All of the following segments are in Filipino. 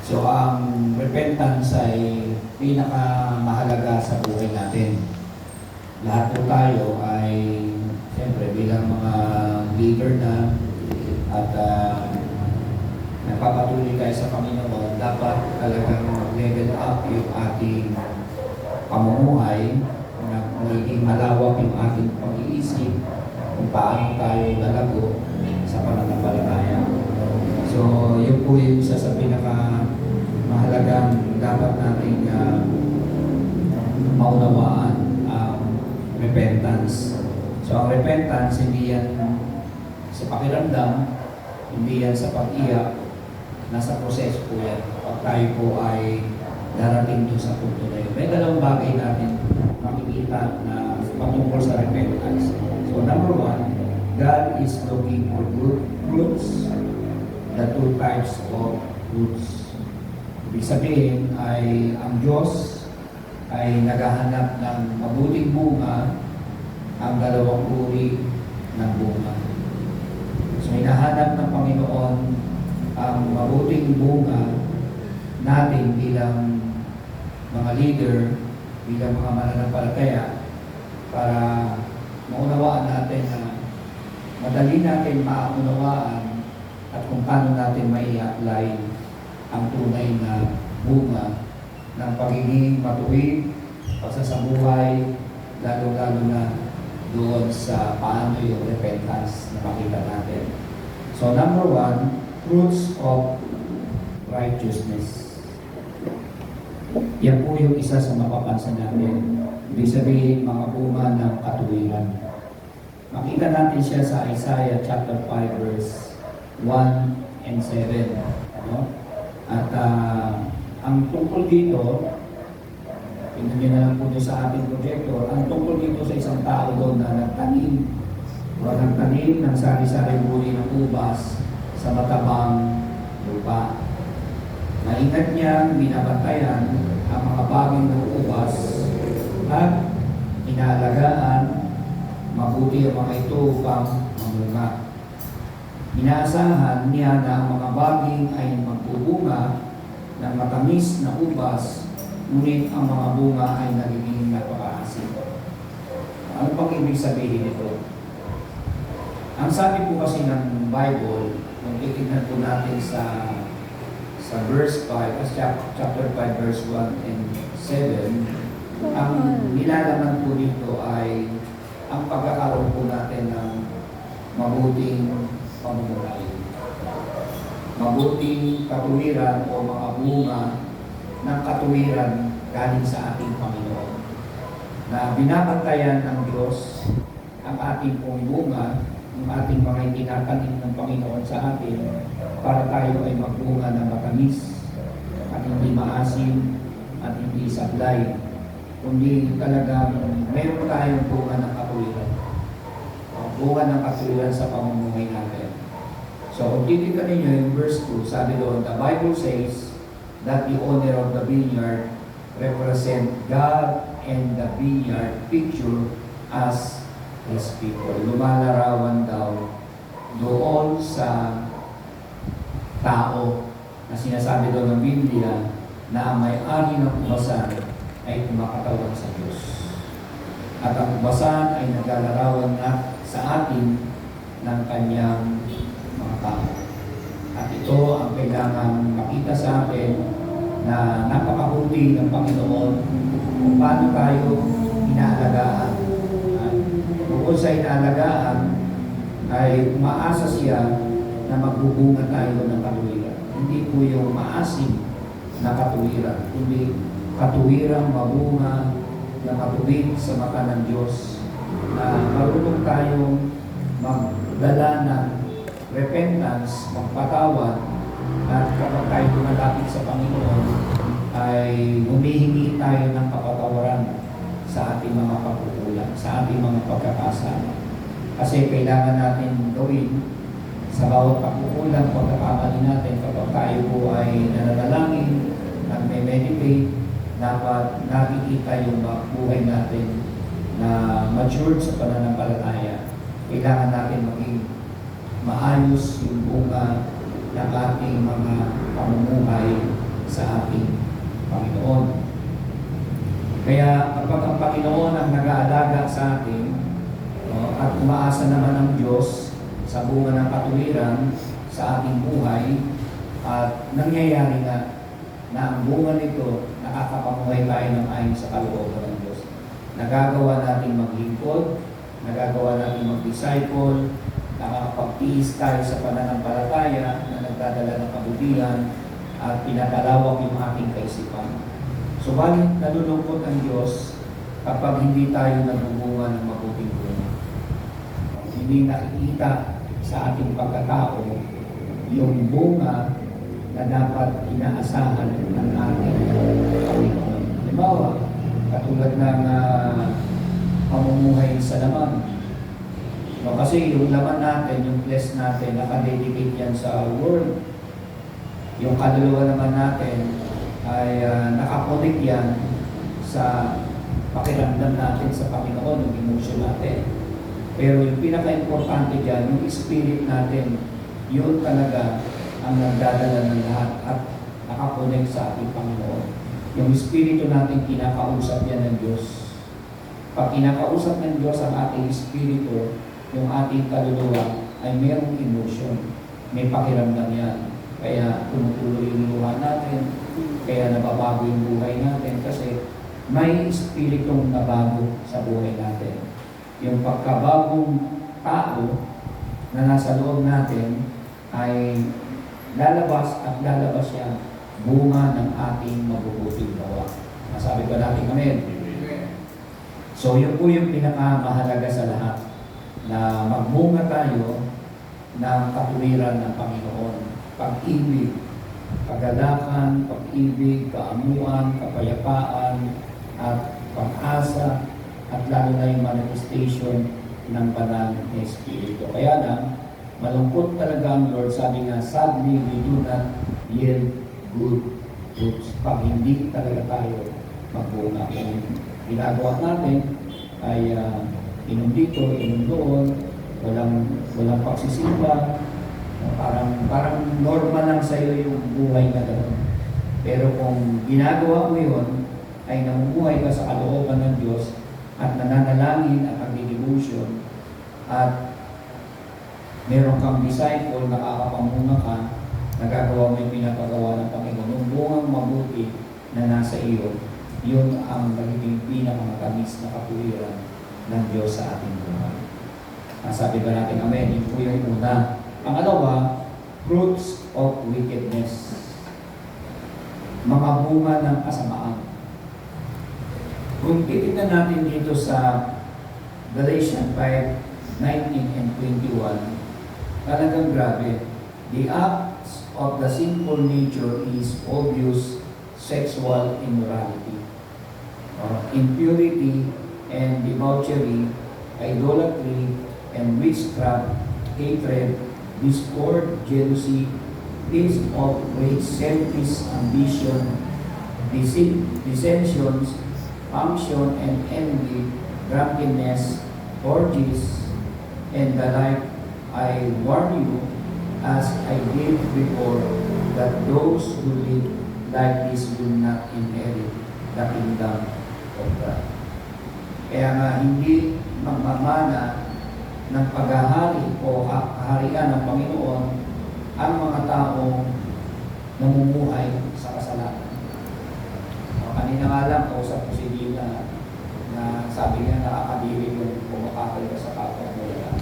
So ang repentance ay pinakamahalaga sa buhay natin. Lahat po tayo ay siyempre bilang mga leader na at nagpapatuloy tayo sa Panginoon, dapat talagang level up yung ating pamumuhay, na magiging malawak yung ating pag-iisip kung paano tayo lalago sa pananampalataya. So, yun po yung isa sa pinakamahalagang dapat nating maunawaan, repentance. So, ang repentance, hindi yan sa pakiramdam, hindi yan sa pag-iyak, nasa proseso po yan. Pag tayo po ay darating doon sa punto na yun. May dalawang bagay natin makikita na patungkol sa repentance. So, number one, God is looking for good fruits, the two types of fruits. Ibig sabihin ay ang Diyos ay naghahanap ng mabuting bunga, ang dalawang uri ng bunga. So, hinahanap ng Panginoon ang mabuting bunga natin bilang mga leader, bilang mga mananampalataya, para maunawaan natin na madali natin maunawaan at kung paano natin mai-apply ang tunay na bunga ng pagiging matuwid, pagsasabuhay, lalo-lalo na doon sa paano yung repentance na makita natin. So number one, fruits of righteousness. Yan po yung isa sa mapapansin natin. Ibig sabihin, mga bunga ng katuwiran. Makita natin siya sa Isaiah chapter 5 verse 1 and 7. Ano? At ang tungkol dito, tingnan nyo na lang po sa ating projector, ang tungkol dito sa isang tao doon na nagtanim ng sari-sari buri ng ubas sa matabang lupa. Naingat niyang binabantayan ang mga baging ng ubas at inaalagaan mabuti ang mga ito upang mamunga. Inaasahan niya na ang mga baging ay magbubunga ng matamis na ubas, ngunit ang mga bunga ay nagiging napakaasim. Ano pang ibig sabihin nito? Ang sabi po kasi ng Bible, kung titignan po natin sa verse 5, chapter 5, verse 1 and 7, ang nilalaman po dito ay ang pagkakaroon po natin ng mabuting pamumuhay. Mabuting katuwiran o mga bunga ng katuwiran galing sa ating Panginoon. Na binabantayan ng Diyos ang ating pong bunga, ang ating mga itinatanim ng Panginoon sa atin para tayo ay magbunga ng matamis at hindi maasim at hindi sablay, kundi talagang mayroon tayong bunga ng katuwiran. Bunga ng katuwiran sa pamumuhay natin. So, kung titignan ninyo yung verse 2, sabi doon, the Bible says that the owner of the vineyard represent God and the vineyard picture as His people. Lumalarawan daw doon sa tao na sinasabi doon ng Biblia na ang may-ari ng ubasan ay kumakatawan sa Diyos. At ang ubasan ay naglalarawan na sa atin ng kanyang mga tao. At ito ang kailangan makita sa atin na napakabuti ng Panginoon kung paano tayo inaalagaan. Bukod sa inaalagaan, ay umaasa siya na magbubunga tayo ng katuwiran. Hindi po yung maasim na katuwiran, kundi katuwirang mabunga na matuwid sa mata ng Diyos, na marunong tayong magdala ng repentance, magpatawad, at kapag tayo tumalapit sa Panginoon, ay humihingi tayo ng kapatawaran sa ating mga pagkukulang, sa ating mga pagkakasala. Kasi kailangan natin gawin sa bawat pagkukulang, pagkakamali natin, kapag tayo po ay nananalangin, nagme-meditate, dapat nakikita yung buhay natin na matured sa pananampalataya. Kailangan natin maging maayos yung bunga ng ating mga pamumuhay sa ating Panginoon. Kaya kapag ang Panginoon ang nag-aalaga sa atin, no, at umaasa naman ang Diyos sa bunga ng katuwiran sa ating buhay, at nangyayari nga na ang bunga nito nakakapamuhay tayo ng ayon sa kalooban ng Diyos. Nagagawa natin maglingkod, nagagawa natin mag-disciple, nakakapagtiis tayo sa pananampalataya na nagdadala ng kabutihan at pinapalawak yung ating kaisipan. Subalit nalulungkot ang Diyos kapag hindi tayo nagbubunga ng mabuting bunga. Hindi nakikita sa ating pagkatao yung bunga na dapat inaasahan ng ating Panginoon. Halimbawa, katulad ng pamumuhay sa laman. No, kasi yung laman natin, yung flesh natin, nakadedicate yan sa Word. Yung kaluluwa naman natin ay nakakonek yan sa pakiramdam natin sa Panginoon, yung emotion natin. Pero yung pinaka-importante dyan, yung spirit natin, yun talaga ang nagdadala ng lahat at nakakonek sa ating Panginoon. Yung espiritu natin, kinakausap yan ng Diyos. Pag kinakausap ng Diyos ang ating espiritu, yung ating kaluluwa ay mayroong emotion. May pakiramdam yan. Kaya tumutuloy yung luha natin, kaya nababago yung buhay natin kasi may espiritong nabago sa buhay natin. Yung pagkabagong tao na nasa loob natin ay lalabas at lalabas yan bunga ng ating mabubuting gawa. Masabi ba natin amen? So yun po yung pinakamahalaga sa lahat, na magbunga tayo ng katuwiran ng Panginoon. Pag-ibig, kagalakan, pag-ibig, kaamuan, kapayapaan, at pag-asa, at lalo na yung manifestation ng banal na Espiritu. Kaya lang, malungkot talaga ang Lord. Sabi nga, sadly, we do not yield good fruits. Pag hindi talaga tayo magbunga. Kung ginagawa natin ay inom dito, inom doon, walang pagsisimba, parang normal lang sa iyo yung buhay na gano'n. Pero kung ginagawa mo yun, ay namumuhay ka sa kalooban ng Diyos at nananalangin at nagdi-devotion at meron kang disciple, nakakapamunga ka, nagagawa mo yung pinapagawa ng Panginoon. Yung bungang mabuti na nasa iyo, yun ang magiging pinakamatamis na katuwiran ng Diyos sa ating buhay. Sabi ba natin, amen? Yun po yung una. Pangalawa, fruits of wickedness. Mga bunga ng kasamaan. Kung titignan natin dito sa Galatians 5:19 and 21, talagang grabe. The acts of the sinful nature is obvious sexual immorality, impurity and debauchery, idolatry and witchcraft, hatred, discord, jealousy, fits of rage, selfish ambition, dissensions, faction and envy, drunkenness, orgies, and the like. I warn you, as I did before, that those who live like this will not inherit the kingdom of God. Kaya nga hindi magmamana ng paghahari o kaharian ng Panginoon ang mga taong namumuhay sa kasalanan. Kanina nga lang, kausap ko si Dina na sabi niya nakakadiri yung pumakakal ka sa kapwa mo yan.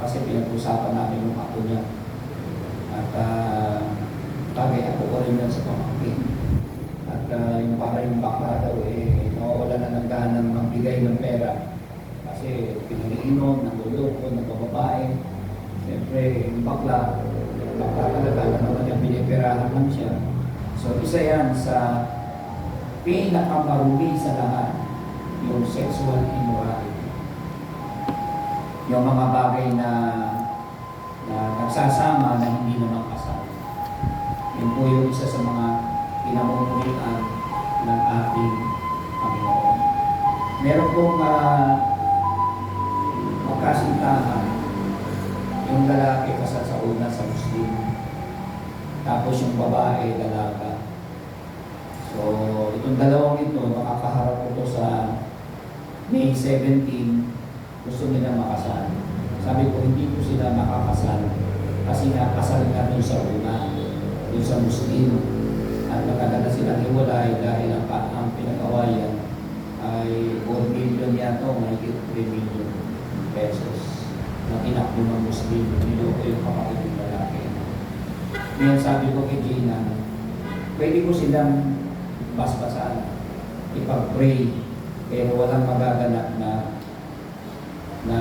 Kasi pinag-usapan namin yung ako niya. At bagay ako ko rin yan sa pamangkin. At yung para yung bakla daw nawawala na ng ganang magbigay ng pera. Kasi pinag-iinom, naguloko, nagbababae. Siyempre, yung bakla talaga na naman yung pinipirahan lang siya. So, isa yan sa pinakamarumi sa lahat, yung sexual immorality. Yung mga bagay na nagsasama na hindi naman kasal. Yun po yung isa sa mga pinamumulian ng ating Panginoon. Meron pong magkasintahan yung lalaki kasal sa una sa Muslim. Tapos yung babae, dalaga. So, itong dalawang ito, makakaharap ko to sa May 17, gusto nila makasal. Sabi ko, hindi ko sila makakasal kasi nga kasal nga doon sa una, doon sa Muslim. At matagal na silang hiwalay dahil ang pinag-awayan ay 4 million yato, may 3 million pesos na tinakbo ng Muslim, niloko yung kapatid ng lalaki. Ngayon sabi ko kay Gina, pwede ko silang basbasan, ipag-pray, pero walang magaganap na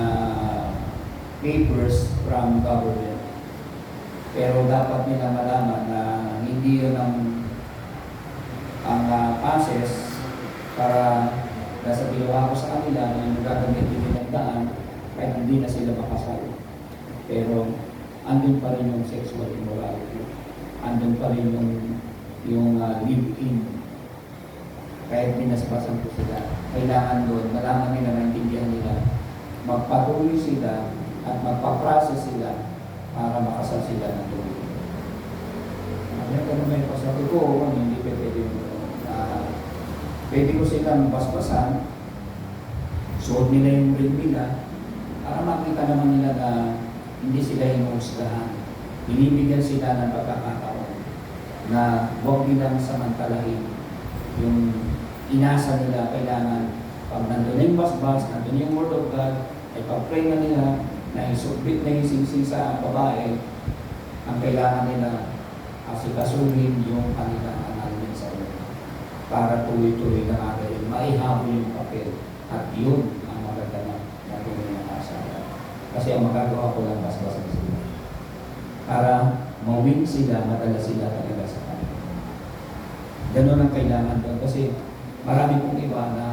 papers from government. Pero dapat nila malaman na hindi yun ang process para nasa ginawa ko sa kanila na yung gagamitin nilang daan kahit hindi na sila makasal. Pero andun pa rin yung sexual immorality. Andun pa rin yung live-in. Kahit pinaspasan ko sila. Kailangan doon, malaman nila, maintindihan nila, magpatuloy sila at magpa-process sila para makasal sila ng tuloy. Ano ka naman yung pasabi ko, hindi pwede yung pwede ko silang basbasan, suot nila yung ring nila, para makita naman nila na hindi sila hinuhusgahan. Binibigyan sila ng pagkakataon na huwag nilang samantalahin yung inasa nila. Kailangan pag nandun yung basbas, nandun yung word of God, ay pag-pray na nila na isubmit na yung singsing sa babae, ang kailangan nila asikasuhin yung kanilang analin sa ulo para tuloy-tuloy na natin maihabol yung papel at yun ang maganda na tunay ng asawa. Kasi ang magagawa ko lang basbasan sila para mawin sila, madala sila talaga sa kanila. Ganun ang kailangan doon kasi marami pong iba na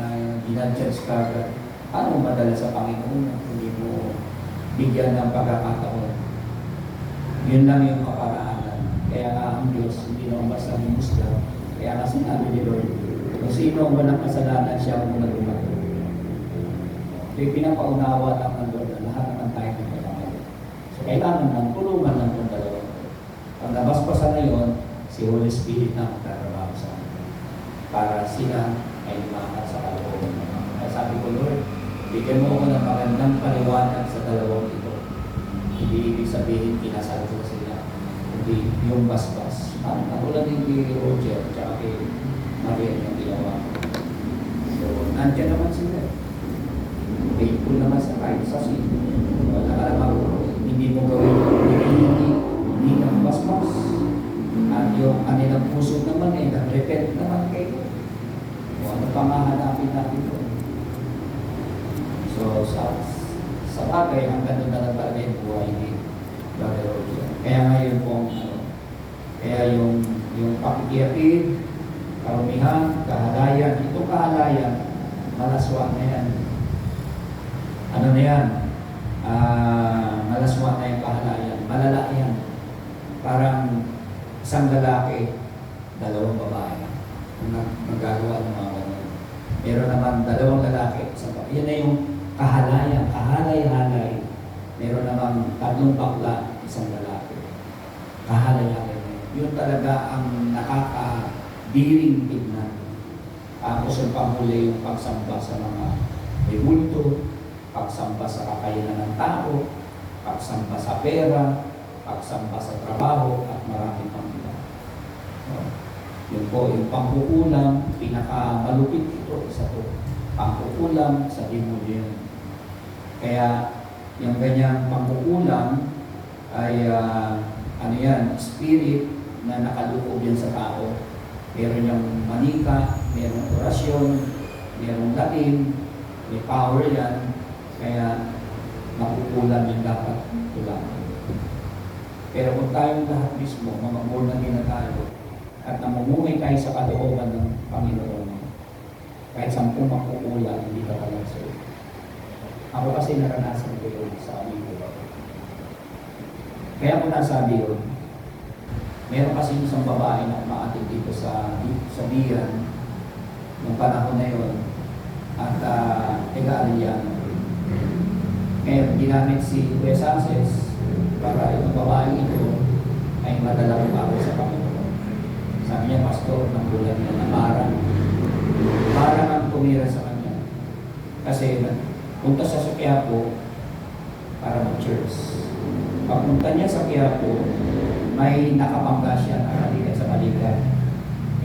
ginadjudge ka, ano madala sa Panginoon na hindi mo bigyan ng pagkakataon. Yun lang yung kaparaanan. Kaya nga ang Diyos hindi naman basta himusga. Kaya nga sinabi ni Lord, kung sino ang walang kasalanan siya ang muna lumago. So pinapaunawa lang ng Lord na lahat naman tayo ng kailangan. So kailangan ng tulungan ng itong dalawa. Pag nabaspasan na yun, si Holy Spirit na magtatrabaho sa amin para sila ay lumakas sa kalooban. Kaya sabi ko, Lord, bigyan mo ako ng magandang paliwanag sa dalawang ito. Hindi ibig sabihin kinasal ko sila. Hindi yung basbas. Natulad din kay Roger at kay Maria yung ginawa. So, nandiyan naman sila. Faithful naman sa kahit sa sin. Wala ka naman, hindi mo gawin, hindi ng basbas. At yung kanilang puso naman nag-repent naman kayo. O ano pa mahanapin natin doon. So, sa bagay, ang ganun na lang talaga yung buhay ni Brother Roger. Kaya ngayon pong, kaya yung pakikiyapin, karumihan, kahalayan, itong kahalayan, malaswa na yan. Ano na yan? Malaswa na yung kahalayan. Malala yan. Parang isang lalaki, dalawang babae. Magagawa ng mga ganun. Meron naman dalawang lalaki, isang babae. Yan na yung kahalayan, kahalay-halay. Meron namang tatlong bakla, isang lalaki. Kahalay-halay na yun. Yun talaga ang nakakadiring tignan. Tapos yung panghuli yung pagsamba sa mga rebulto, pagsamba sa kakayanan ng tao, pagsamba sa pera, pagsamba sa trabaho, at marami pang iba. So, yun po, yung pangkukulang, pinakamalupit ito, isa to. Pangkukulang sa demonyo. Kaya, yung ganyang pangkukulang ay, ano yan, spirit na nakalukob yan sa tao. Meron yung manika, merong orasyon, merong latin, may power yan. Kaya, makukulang yung dapat tulang. Pero kung tayong lahat mismo, mga born again na tayo, at namumuhay tayo sa kalooban ng Panginoon, kahit 10 makukulang, hindi ka pala sa'yo. Ako kasi naranasan ko yun sa aming buhay. Kaya ko nasabi yun, meron kasi isang babae na umaating dito sa Bian, nung panahon na yun, at taga-Aliano. Kaya ginamit si Kuya Sanchez para itong babaeng ito ay ay madala ko ako sa Panginoon. Sabi niya, Pastor, nagulat niya na parang ang tumira sa kanya. Kasi punta siya sa Quiapo para mag-church. Pagpunta niya sa Quiapo, may nakabangga siya na halika sa balikat.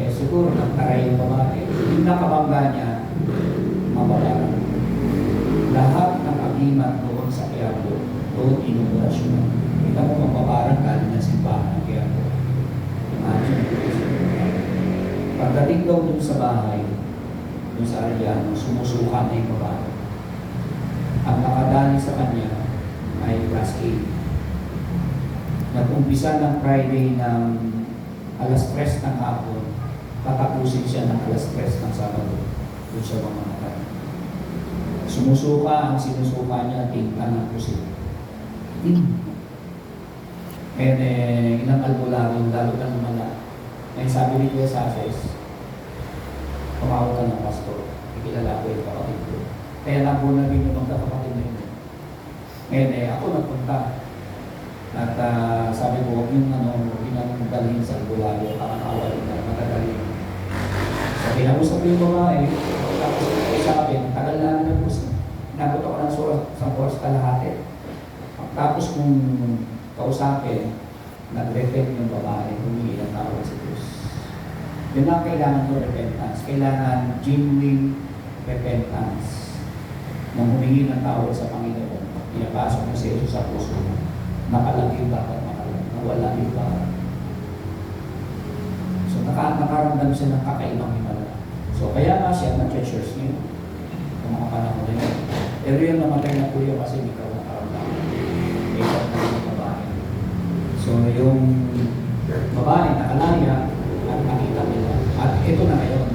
Eh siguro nagtaray yung babae. Yung nakabangga niya, mababaran. Lahat ng agimat doon sa Quiapo, doon inuburasyon. Kita mo mababaran galing ng simbahan ng Quiapo. Imagine. Pagdating daw doon sa bahay, doon sa Ariano, sumusuka na yung babae. Ang nakadali sa kanya ay class A. Nag-umpisa ng Friday ng alas 3 ng hapon, tatapusin siya ng alas 3 ng Sabado. Doon siya mamamatay. Sumusuka, ang sinusuka niya, tingka ng pusit. Ngayon, ilang albularyo, lalo na lumala. Ngayon sabi ni Kuya Sases, tumawag ka ng pastor, ikilala ko yung kapatid ko. Kaya nabuo na rin yung mga kapatid na yun. Ngayon, ako nagpunta. At sabi ko, huwag yung dalhin sa albularyo, kakakawalin na, matagaling. So, kinausap ko yung babae, tapos sabi, tagal na naman po siya. Inabot ako ng sa course kalahati. Tapos kung kausapin, nag-repent yung babae, humingi ng tawad sa Diyos. Yun ang kailangan ko, repentance. Kailangan genuine repentance. Nang humingi ng tawad sa Panginoon, pinapasok mo si Jesus sa puso mo. Nakalagay dapat makalagay. Nawala yung parang. So nakaramdam siya ng kakaibang himala. So kaya nga siya nag-church niyo. Kung mga panahon na yun. Pero yun namatay na po yun kasi hindi ka nakaramdam. Ikaw na yung babae. So yung babae nakalaya at nakita nila. At ito na ngayon.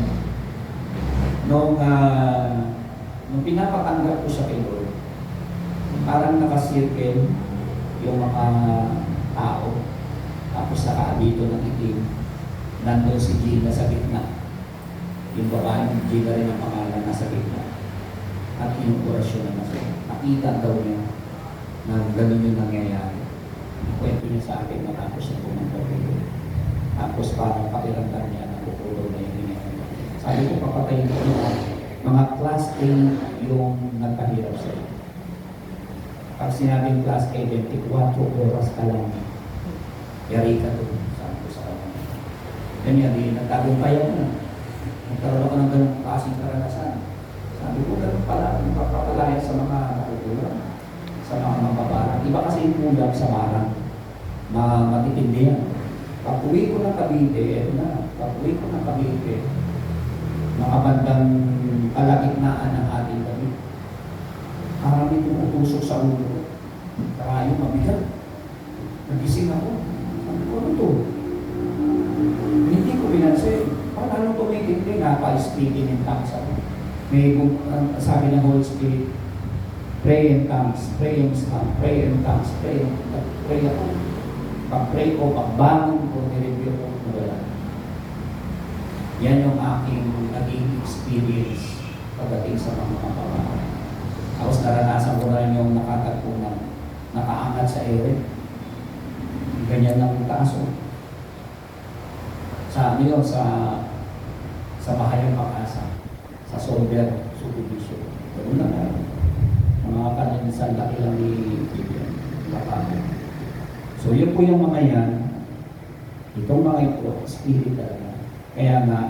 Nung pinapatanggap ko siya kay Lord, parang nakasirkel yung mga tao. Tapos nakaabito ng itim. Nandun si Gina sa gitna. Yung babae ng Gina rin ang pangalan nasa gitna. At inukurasyon na siya. Nakita daw niya na gano'n yung nangyayari. Kwento niya sa akin matapos siya pumunta dito. Tapos parang pakiramdam niya na kukulo na yung nangyayari. Sabi ko, papatayin ko mga class A yung nagpahirap sa'yo. Pag sinabing class A, 24 oras ka lang. Yari ka doon. Sabi ko sa kanya. Ganyan, nagtagumpay ako na. Nagkaroon ako ng ganong klaseng karanasan. Sabi ko, gano'n pala, magpapalaya sa mga nakukulang, sa mga mababarang. Iba kasi yung kulang sa marang, matitindi yan. Pag-uwi ko ng Cavite, eto na, pag-uwi ko ng Cavite, mga bandang kalagitnaan ng ating gabi. Marami tumutusok sa ulo. Kaya yung mabigat. Nagising ako. Sabi ko, ano to? Hindi ko pinansin. Paano tumitindi? Napa-speaking in tongues ako. May sabi ng Holy Spirit, pray in tongues, pray in tongues, pray in tongues, pray ako. Pag-pray ko, pag-bangon ko, nireview ko, wala. Yan yung aking naging experience pagdating sa mga kapatid. Tapos naranasan ko na rin yung nakatagpunan, nakaangat sa ere. Ganyan lang yung taas. Sa ano yun, sa Bahayang Pag-asa, sa Solver, Subdivision. Ganun lang na. Mga kaninisan laki lang ni Biblia. So yun po yung mga yan. Itong mga ito, spirit talaga. Kaya nga,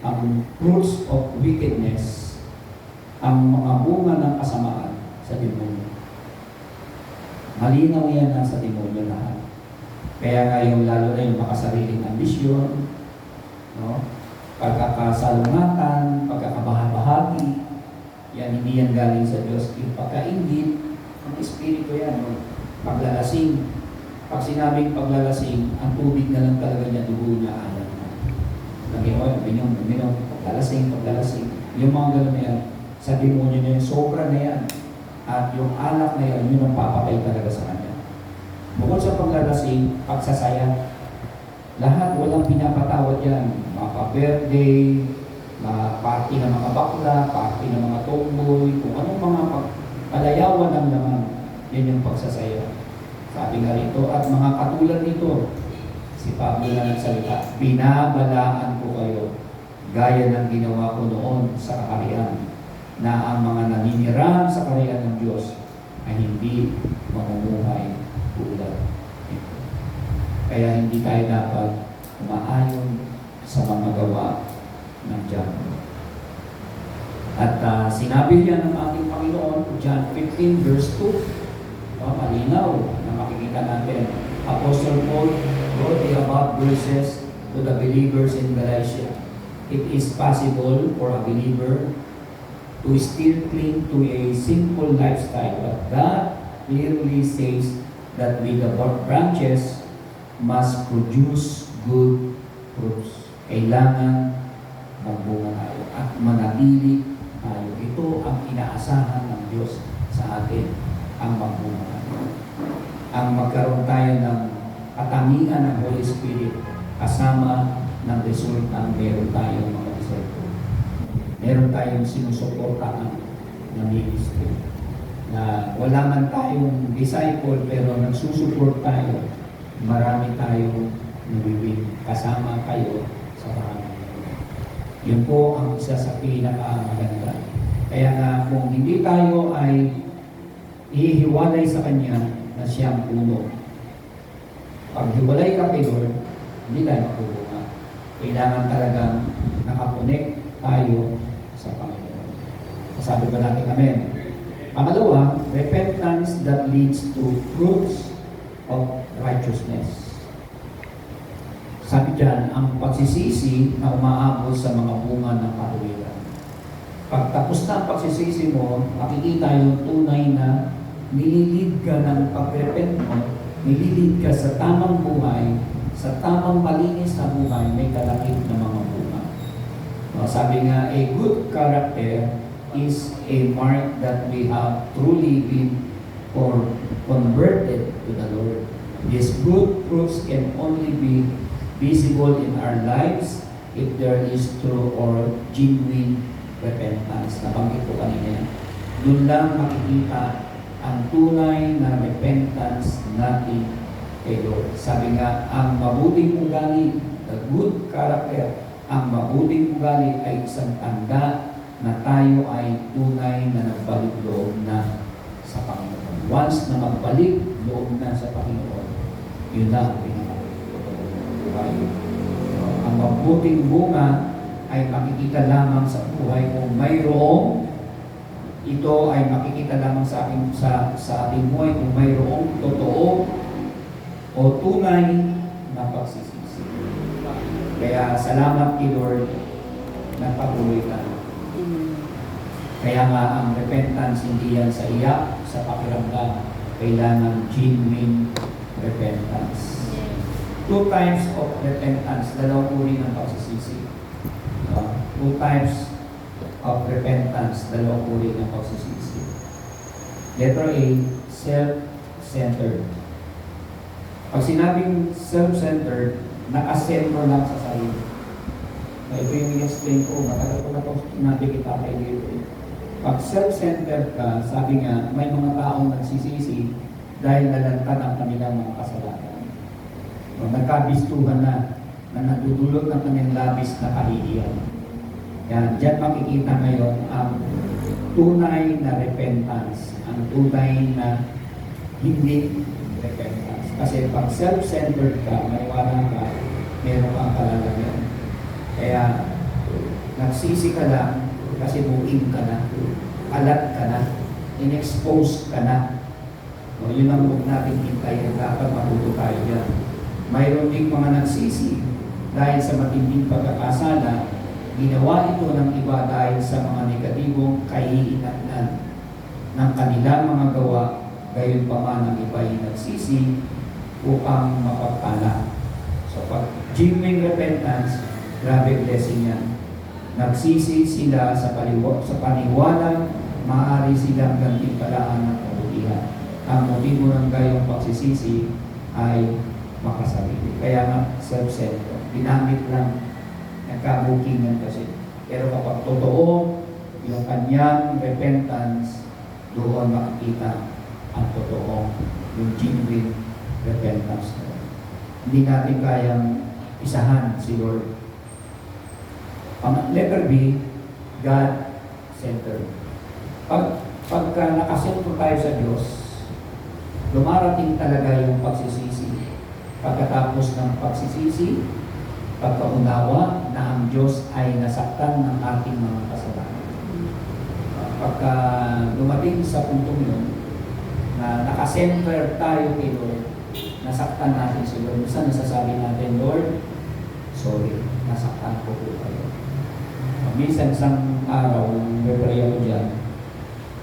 ang fruits of wickedness, ang mga bunga ng kasamaan sa demonyo. Malinaw yan na sa demonyo lahat. Kaya nga yung lalo na yung makasariling ambisyon, no? Pagkakasalungatan, pagkakabahabahagi, yan hindi yan galing sa Diyos. Yung pagkaingit, ang espiritu yan, no? Paglalasing. Pag sinabing paglalasing, ang tubig na lang talaga niya, dugo niya, alam na. Nag-iwan, binyong, paglalasing. Yung mga gano'n na yan, sa demonyo na yun, sobra na yan. At yung alak na yan, yun ang papatay talaga sa kanya. Bukod sa paglalasing, pagsasaya, lahat walang pinapatawad yan. Mga pa-birthday, mga party ng mga bakla, party ng mga tomboy, kung anong mga palayawan ng naman, yan yung pagsasaya. Sabi nga rito, at mga katulad nito, si Pablo na nagsalita, binabalaan ko kayo, gaya ng ginawa ko noon sa kaharian, na ang mga naninirahan sa kaharian ng Diyos ay hindi mamumuhay tulad nito. Kaya hindi tayo dapat umaayon sa mga gawa ng diablo. At sinabi niya ng ating Panginoon, John 15 verse 2, malinaw na makikita natin. Apostle Paul wrote the above verses to the believers in Galatia. It is possible for a believer to still cling to a simple lifestyle, but God clearly says that with the branches must produce good fruits. Kailangan magbunga tayo at manatili tayo. Ito ang inaasahan ng Diyos sa atin, ang magbunga tayo. Ang magkaroon tayo ng katangian ng Holy Spirit kasama ng resultang meron tayong mga disciple. Meron tayong sinusuportahan na ministry. Na wala man tayong disciple pero nagsusupport tayo, marami tayong nabibig. Kasama kayo sa Panginoon. Yun po ang isa sa pinakamaganda. Kaya nga kung hindi tayo ay ihiwalay sa Kanya na siyang puno. Pag hiwalay ka kay Lord, hindi tayo makubunga. Kailangan talagang nakakonek tayo sa Panginoon. Sabi ba natin, Amen? Pangalawa, repentance that leads to fruits of righteousness. Sabi dyan, ang pagsisisi na umaabot sa mga bunga ng katuwiran. Pag tapos na ang pagsisisi mo, makikita yung tunay na nililid ka ng pag-repent mo, nililid ka sa tamang buhay, sa tamang malinis na buhay, may kalakip na mga bunga. Sabi nga, a good character is a mark that we have truly been or converted to the Lord. These good fruits can only be visible in our lives if there is true or genuine repentance. Nabanggit ko kanina yan. Doon lang makikita ang tunay na repentance natin kay Lord. Sabi nga, ang mabuting ugali, the good character, ang mabuting ugali ay isang tanda na tayo ay tunay na nagbalik loob na sa Panginoon. Once na magbalik loob na sa Panginoon, yun na ang pinaka-buhay. Ang mabuting bunga ay makikita lamang sa buhay kung mayroong. Ito ay makikita lamang sa ating buhay kung mayroong totoo o tunay na pagsisisi. Kaya salamat kay Lord na patuloy ka. Kaya nga ang repentance hindi yan sa iyak, sa pakiramdam. Kailangan genuine repentance. Two types of repentance, dalawang uri ng pagsisisi. Two types of repentance, dalawang uri ng pagsisisi. Letter A, self-centered. Pag sinabing self-centered, nakasentro lang sa sarili. Ito yung i-explain ko, matagal ko na ito sinabi kita kay dito. Pag self-centered ka, sabi nga, may mga taong nagsisisi dahil nalanta ng kanilang mga kasalanan. Nagkabistuhan na nadudulot ng kanilang labis na kahihiyan. Yan, dyan makikita ngayon ang tunay na repentance, ang tunay na hindi repentance. Kasi pag self-centered ka, may wala ka, meron kang kalalagyan. Kaya, nagsisi ka lang kasi buing ka na, alat ka na, in-expose ka na. Yun ang huwag natin hintayin, dapat matuto tayo dyan. Mayroon ding mga nagsisi dahil sa matinding pagkakasala, ginawa ito ng iba dahil sa mga negatibong kahihinatnan ng kanilang mga gawa, gayon pa man ang iba ay nagsisi upang mapagpala. So pag genuine repentance, grabe blessing yan. Nagsisi sila sa paniwala, maaari silang gantimpalaan ng kabutihan. Ang motibo ng gayong pagsisisi ay makasarili. Kaya nga, self-centered. Dinamit lang, nagkabukingan kasi. Pero kapag totoo, yung kanyang repentance, doon makikita ang totoo, yung genuine repentance. Hindi natin kayang isahan si Lord. Ang letter B, God-centered. Pagka nakasentro tayo sa Diyos, dumarating talaga yung pagsisisi. Pagkatapos ng pagsisisi, pagkaunawa na ang Diyos ay nasaktan ng ating mga kasalanan. Pagka dumating sa puntong yun, na nakasenter tayo kay Lord, nasaktan natin si Lord. Minsan nasasabi natin, Lord, sorry, nasaktan ko po kayo. Minsan isang araw, nag-pray ako dyan,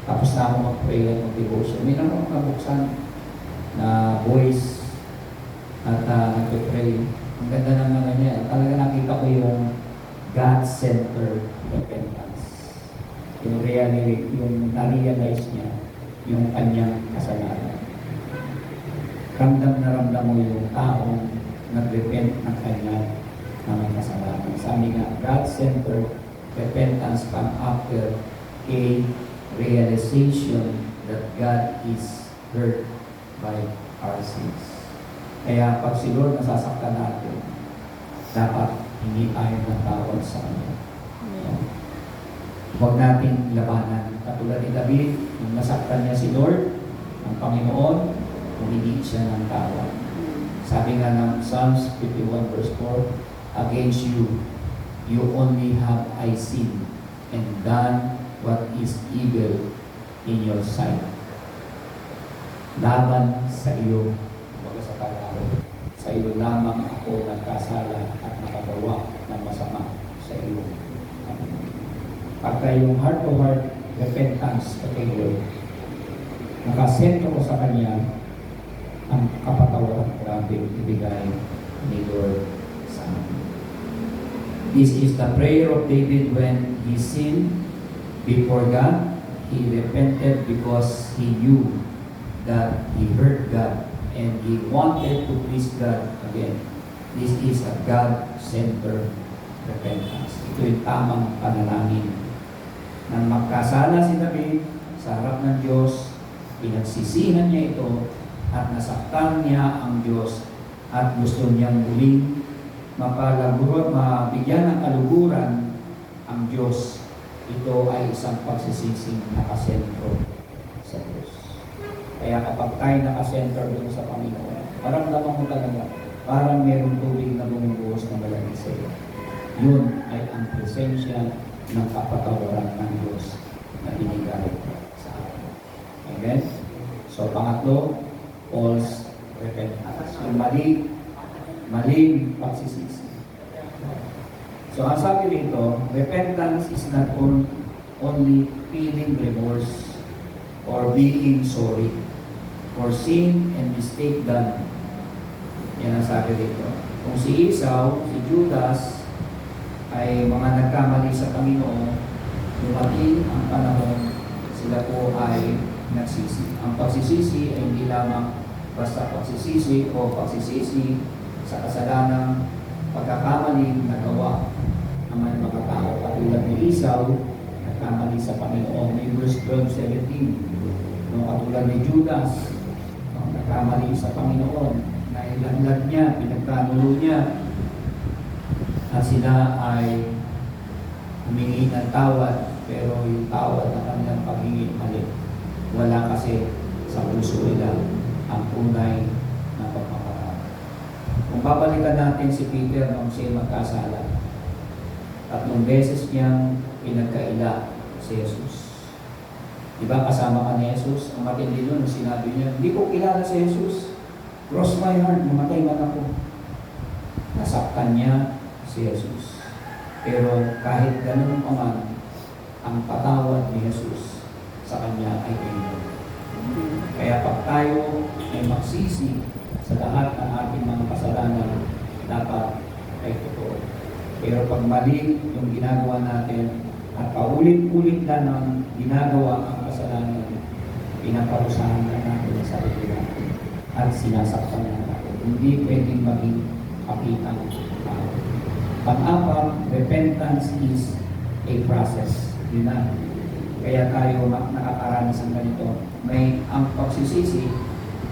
tapos na ako mag-pray at mag-devotion. May naman nabuksan na voice at nag-pray. Ang ganda ng mga niya. Talaga nakita ko yung God-centered repentance. Yung na-realize niya yung kanyang kasalanan. Ramdam na ramdam mo yung taong nag-repent ng kanyang mga kasalanan. Sabi nga, God-centered repentance come after a realization that God is hurt by our sins. Kaya pag si Lord nasasaktan natin, dapat hindi tayo natawad sa Kanya. Huwag natin labanan. Katulad ni David, nung nasaktan niya si Lord, ang Panginoon, humingi siya ng tawad. Sabi nga ng Psalms 51 verse 4, against you, you only have I sinned and done what is evil in your sight. Laban sa iyo, baga sa Tagalog, sa iyo lamang ako nagkasala at nakagawa ng masama sa iyo. Pagka yung heart-to-heart repentance sa kay Lord, nakasentro ko sa Kanya, ang kapatawaran grabe ibigay ni Lord sa amin. This is the prayer of David when he sinned before God. He repented because he knew that he hurt God and he wanted to please God again. This is a God-centered repentance. Ito yung tamang panalangin. Nang magkasala si David sa harap ng Diyos, pinagsisihan niya ito at nasaktan niya ang Diyos at gusto niyang muling mabigyan ng kaluguran ang Diyos. Ito ay isang pagsisising nakasentro sa Diyos. Kaya kapag tayo nakasentro doon sa Panginoon, parang naman mo talaga, parang mayroong tubig na bumubuhos ng malamig sa iyo. Yun ay ang presensya ng kapatawaran ng Diyos na binigay sa atin. Amen? So, pangatlo, false repentance. Yung maling pagsisisi. So, ang sabi dito, repentance is not only feeling remorse or being sorry for sin and mistake done. Yan ang sabi dito. Kung si Esau, si Judas, ay mga nagkamali sa Panginoon, dumating ang panahon, sila po ay nagsisi. Ang pagsisisi ay hindi lamang basta pagsisisi o pagsisisi sa kasalanang pagkakamaling nagawa ng mga tao. Katulad ni Esau, nagkamali sa Panginoon. May verse 12:17. No, katulad ni Judas, nagkamali sa Panginoon. Nailaglag niya, pinagkanulo niya. At sila ay humingi ng tawad, pero yung tawad na kanilang paghingi mali. Wala kasi sa puso nila ang tunay na pagpapatawad. Kung babalikan natin si Peter nung siya magkasala, 3 beses niyang pinagkaila si Jesus. Diba kasama ka ni Jesus? Ang matindi nun, sinabi niya, hindi ko kilala si Jesus. Cross my heart, mamatay man ako. Nasaktan niya si Jesus. Pero kahit ganun pa man, ang patawad ni Jesus sa kanya ay Panginoon. Kaya pag tayo ay magsisi sa lahat ng ating mga kasalanan, dapat ay totoo. Pero pag mali yung ginagawa natin at paulit-ulit na ng ginagawa ang kasalanan, pinaparusahan na natin sa sarili natin at sinasaktan na natin. Hindi pwedeng maging kapitang tao. Pang-apat, repentance is a process. Yun na. Kaya tayo nakakaranas ng ganito. Ang pagsisisi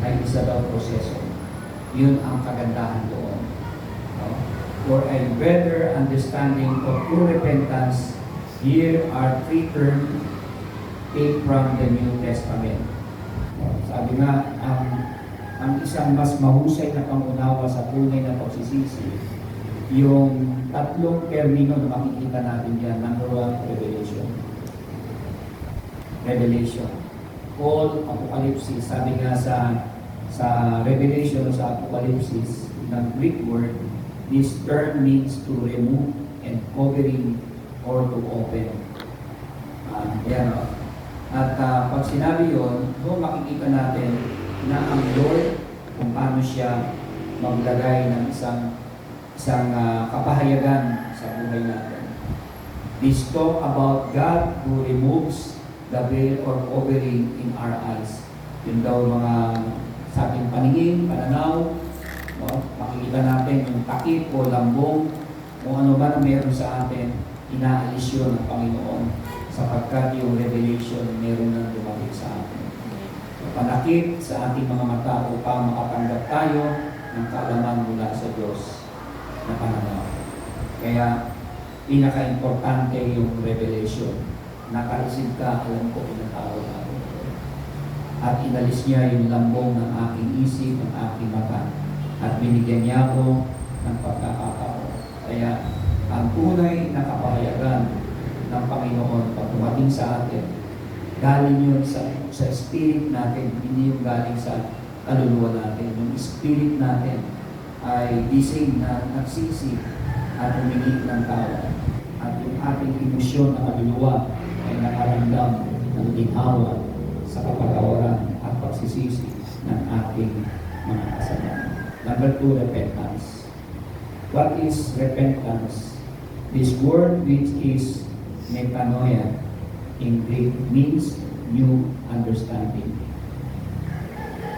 ay isa daw proseso. Yun ang kagandahan doon. No? For a better understanding of true repentance, here are three terms take from the New Testament. No? Sabi nga, ang isang mas mahusay na pangunawa sa tunay na pagsisisi, yung tatlong termino na makikita natin dyan. Number one, revelation. Revelation. All Apocalypse. Sabi nga sa Revelation o sa Apocalypse, ng Greek word, this term means to remove and covering or to open. Yan o. At pag sinabi yun, doon makikita natin na ang Lord, kung paano siya maglagay ng isang kapahayagan sa buhay natin. This talk about God who removes the veil or covering in our eyes. Yun daw mga sa ating paningin, pananaw, no? Makikita natin yung takip o lambong, kung ano ba na meron sa atin, inaalis yun ng Panginoon sapagkat yung revelation meron na lumalik sa atin. So, panakip sa ating mga mata upang makatanggap tayo ng kaalaman mula sa Diyos na pananaw. Kaya, pinaka-importante yung revelation. Nakaisip ka, alam ko, pinatawag ako. At inalis niya yung lambong ng aking isip, ng aking mata. At binigyan niya ako ng pagkakataon. Kaya, ang tunay na kapahayagan ng Panginoon pag tumating sa atin, galing yun sa spirit natin, hindi yung galing sa kaluluwa natin. Yung spirit natin ay gising na nagsisi at humingi ng tawa. At yung ating emosyon na kaluluwa ay nakaramdam ng ginawa sa kapatawaran at pagsisisi ng ating mga kasalanan. Number 2, repentance. What is repentance? This word, which is metanoia in Greek, means new understanding.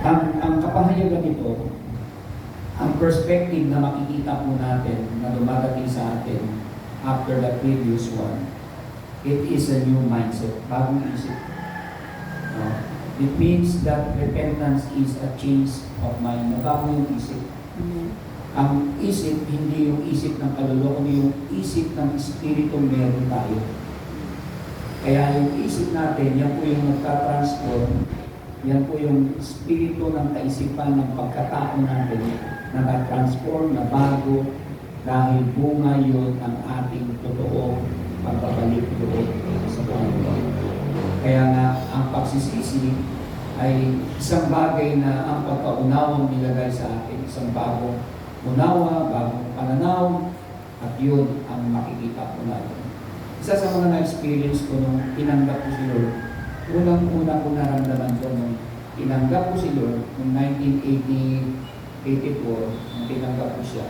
Ang kapahayagan nito, ang perspective na makikita po natin na dumadating sa atin after the previous one, it is a new mindset, bagong isip. It means that repentance is a change of mind, na bago yung isip. Ang isip, hindi yung isip ng kaluluwa, kundi yung isip ng espiritu meron tayo. Kaya yung isip natin, yan po yung nagtatransform, yan po yung espiritu ng kaisipan ng pagkatao natin, na na-transform, na bago, dahil bunga yun ang ating totoo pagbabalik doon sa Panginoon. Kaya nga, ang pagsisisi ay isang bagay na ang pagkaunawang nilagay sa atin, isang bagong unawa, bagong pananaw, at yun ang makikita ko natin. Isa sa mga na-experience ko nung tinanggap ko si Lord, unang-una ko naramdaman ko nung tinanggap ko si Lord noong 1984, nung tinanggap ko siya.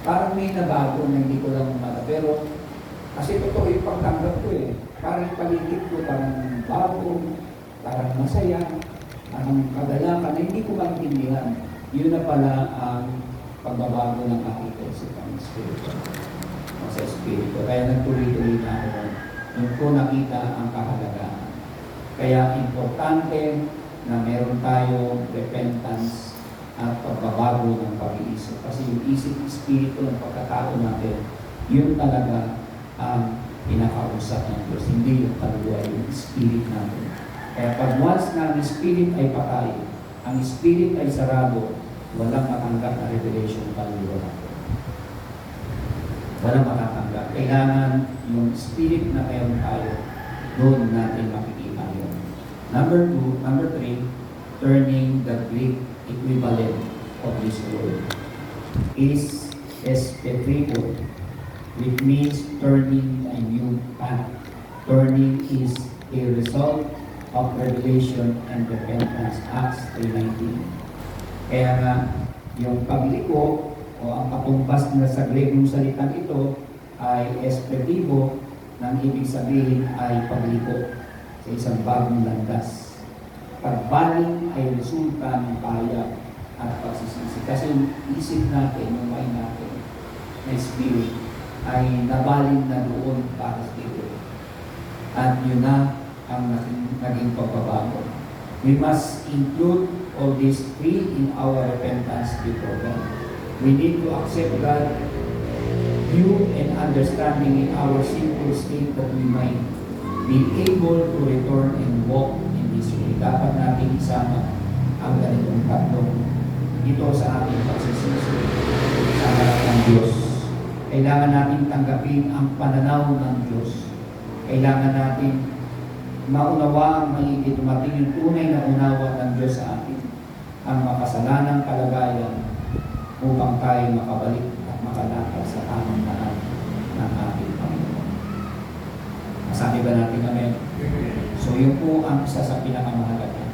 Parang may nabago na hindi ko lang umala. Pero kasi totoo yung pagtanggap ko eh. Parang paligid ko, parang bago, parang masaya, parang kadalakan na hindi ko maintindihan. Yun na pala ang pagbabago ng aking kaisipan sa espiritu. Kaya nagtuloy-tuloy na ako nung ko nakita ang kahalagahan. Kaya importante na meron tayo repentance at pagbabago ng pag-iisip. Kasi yung isip, espiritu ng pagkatao natin, yun talaga ang pinakausap ng Diyos. Hindi yung kaluluwa, yung spirit natin. Kaya pag once na ang spirit ay patay, ang spirit ay sarado, walang matanggap na revelation kaluluwa natin. Walang matatanggap. Kailangan yung spirit na mayroon tayo, doon natin makikita yun. Number 3, turning the Greek equivalent of this word is espetriko, which means turning a new path. Turning is a result of revelation and repentance. Acts 3:19. Kaya nga, yung pagliko o ang katumbas na sa Grekong salitang ito ay espretibo, nang ibig sabihin ay pagliko sa isang bagong landas. Pagbaling ay resulta ng payag at pagsisisi. Kasi yung isip natin, yung mind natin, na spirit, ay nabaling na doon para sa spirit. At yun na ang naging pagbabago. We must include all these three in our repentance before God. We need to accept God, view and understanding in our sinful state that we might be able to return and walk in this way. Dapat natin isama ang ganitong tatlong ito sa ating pagsisisi sa harap ng Diyos. Kailangan natin tanggapin ang pananaw ng Diyos. Kailangan natin maunawa ang maigi, dumating yung tunay na unawa ng Diyos sa atin, ang makasalanang kalagayan upang tayo makabalik at makalakad sa tamang daan ng ating Panginoon. Masabi ba natin amen? So yun po ang isa sa pinakamahalaga.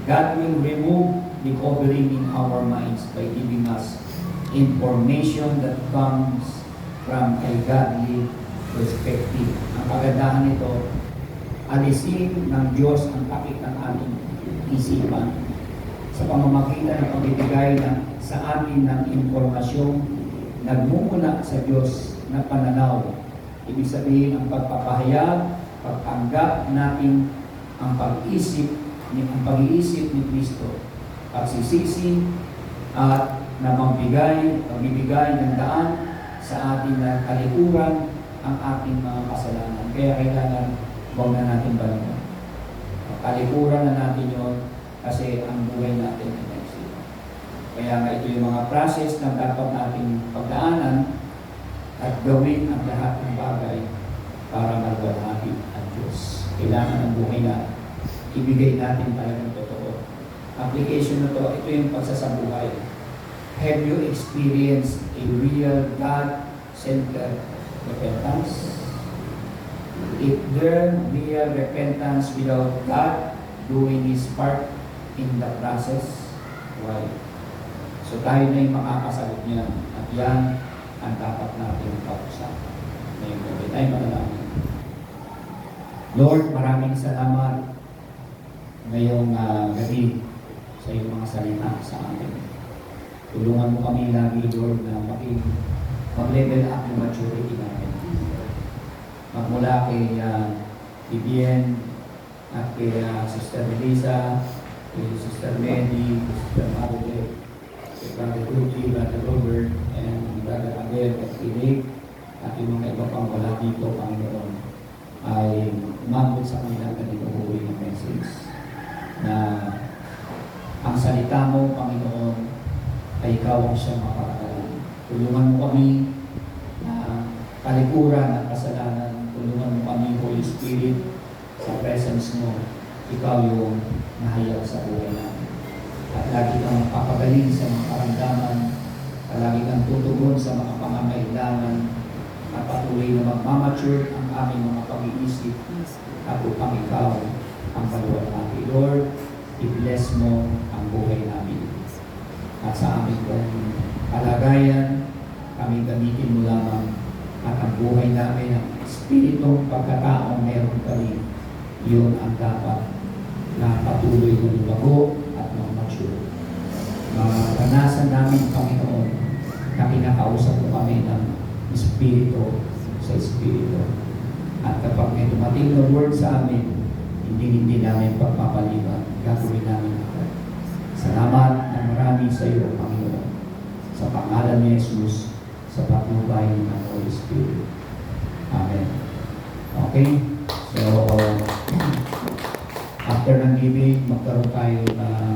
God will remove the covering in our minds by giving us information that comes from a godly perspective. Ang kagandahan nito, alisin ng Diyos ang takip ng ating isipan sa pamamagitan ng pagbibigay sa atin ng impormasyong nagmumula sa Diyos na pananaw. Ibig sabihin ang pagpapahayag, pagtanggap natin ang pag-iisip ni Kristo, pagsisisi at pagbibigay ng daan sa ating na kalikuran ang ating mga kasalanan. Kaya kailangan huwag na natin balikan. Kalikuran na natin yon kasi ang buhay natin ay nagsira. Kaya nga ito yung mga process na dapat nating pagdaanan at gawin ang lahat ng bagay para magwalhati ang Diyos. Kailangan ang buhay na ibigay natin talagang totoo. Application na to, ito yung pagsasabuhay. Have you experienced a real God-centered repentance? If there real repentance without God doing His part in the process, why? So tayo na yung makakasagot niyan. At yan ang dapat natin pag-usapan. Ngayon gabi tayo manalangin. Lord, maraming salamat ngayong gabi sa iyong mga salita sa amin. Tulungan mo kami lagi, Lord, na mag-level up yung maturity namin. Magmula kay Vivian at kay Sister Melissa, kay Sister Mandy, kay Sister Marule, kay Brother Rudy, Brother Robert, and Brother Abel, at Philip, at yung mga iba pang wala dito, Panginoon, ay umabot sa kanila ganito huwi ng message na ang salita mo, Panginoon, ay ikaw ang siyang makakalaman. Tulungan mo kami na kalikuran at kasalanan. Tulungan mo kami, Holy Spirit, sa presence mo. Ikaw yung nahayag sa buhay namin. At lagi kang papagaling sa mga karamdaman. Lagi kang tutugon sa mga pangangailangan. At patuloy na magmamature ang aming mga pag-iisip. At upang ikaw ang paluwalhati. Lord, i-bless mo ang buhay namin. At sa aming kalagayan, kami gamitin mo lamang at ang buhay namin, ang espiritong pagkataong meron kami, yun ang dapat na patuloy na lumago at mag-mature. Maranasan namin, Panginoon, na kinakausap mo kami ng espiritu sa espiritu. At kapag may dumating na word sa amin, hindi namin pagpapaliban, gagawin namin agad. Salamat na marami sa iyo, Panginoon. Sa pangalan ni Jesus, sa patnubay ng Holy Spirit. Amen. Okay? So, after ng giving, magkaroon tayo ng